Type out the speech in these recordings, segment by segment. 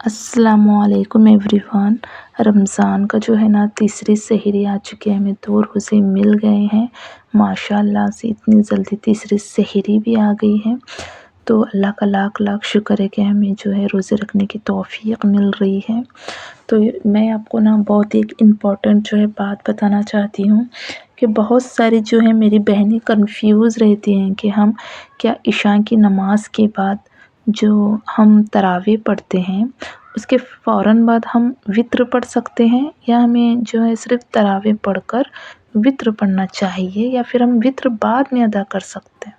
अस्सलामुअलैकुम एवरीवन। रमज़ान का जो है ना तीसरी सहरी आ चुकी है, हमें 2 रोज़े मिल गए हैं माशाअल्लाह से। इतनी जल्दी तीसरी सहरी भी आ गई है, तो अल्लाह का लाख लाख शुक्र है कि हमें जो है रोज़े रखने की तौफ़ीक मिल रही है। तो मैं आपको ना बहुत एक इम्पॉर्टेंट जो है बात बताना चाहती हूँ कि बहुत सारी जो है मेरी बहनें कन्फ्यूज़ रहती हैं कि हम क्या इशा की नमाज़ के बाद जो हम तरावी पढ़ते हैं उसके फ़ौरन बाद हम वित्र पढ़ सकते हैं, या हमें जो है सिर्फ़ तरावी पढ़कर वित्र पढ़ना चाहिए, या फिर हम वित्र बाद में अदा कर सकते हैं।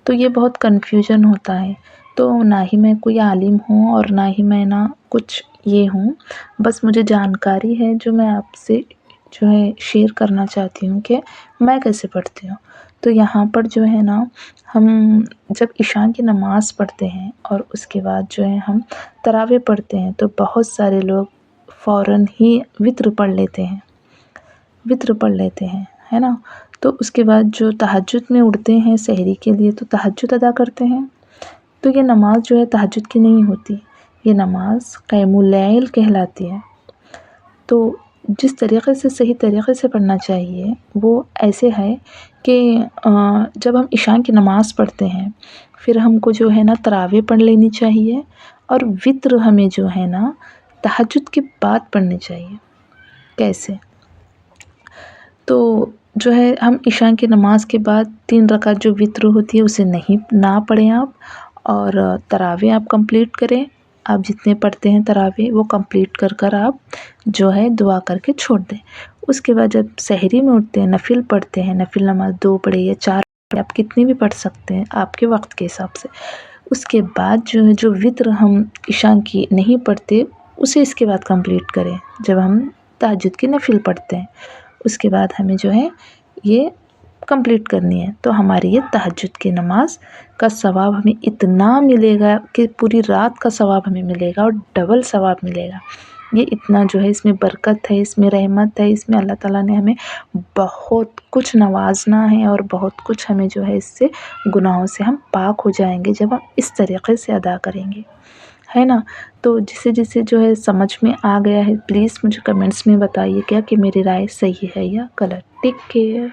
तो ये बहुत कन्फ्यूजन होता है। तो ना ही मैं कोई आलिम हूँ और ना ही मैं ना कुछ ये हूँ, बस मुझे जानकारी है जो मैं आपसे जो है शेयर करना चाहती हूँ कि मैं कैसे पढ़ती हूँ। तो यहाँ पर जो है ना, हम जब इशा की नमाज़ पढ़ते हैं और उसके बाद जो है हम तरावी पढ़ते हैं, तो बहुत सारे लोग फ़ौरन ही वित्र पढ़ लेते हैं, है ना। तो उसके बाद जो तहज्जुद में उठते हैं सहरी के लिए, तो तहज्जुद अदा करते हैं। तो ये नमाज़ जो है तहज्जुद की नहीं होती, ये नमाज़ क़यामुल लैल कहलाती है। तो जिस तरीक़े से सही तरीक़े से पढ़ना चाहिए वो ऐसे है कि जब हम इशा की नमाज़ पढ़ते हैं, फिर हमको जो है ना तरावी पढ़ लेनी चाहिए, और वित्र हमें जो है ना तहज्जुद के बाद पढ़नी चाहिए। कैसे? तो जो है हम इशा की नमाज़ के बाद 3 रकात जो वित्र होती है उसे ना पढ़ें आप, और तरावी आप कंप्लीट करें। आप जितने पढ़ते हैं तरावी वो कंप्लीट कर आप जो है दुआ करके छोड़ दें। उसके बाद जब सहरी में उठते हैं, नफ़िल पढ़ते हैं, नफ़िल नमाज़ 2 पढ़े या 4 पढ़े, आप कितनी भी पढ़ सकते हैं आपके वक्त के हिसाब से। उसके बाद जो है जो वित्र हम इशा की नहीं पढ़ते उसे इसके बाद कंप्लीट करें जब हम तहज्जुद की नफ़िल पढ़ते हैं। उसके बाद हमें जो है ये कंप्लीट करनी है, तो हमारी ये तहज्जुद की नमाज़ का सवाब हमें इतना मिलेगा कि पूरी रात का सवाब हमें मिलेगा और डबल सवाब मिलेगा। ये इतना जो है इसमें बरकत है, इसमें रहमत है, इसमें अल्लाह ताला ने हमें बहुत कुछ नवाजना है, और बहुत कुछ हमें जो है इससे गुनाहों से हम पाक हो जाएंगे जब हम इस तरीक़े से अदा करेंगे, है ना। तो जिसे जो है समझ में आ गया है, प्लीज़ मुझे कमेंट्स में बताइए क्या कि मेरी राय सही है या गलत। Take care.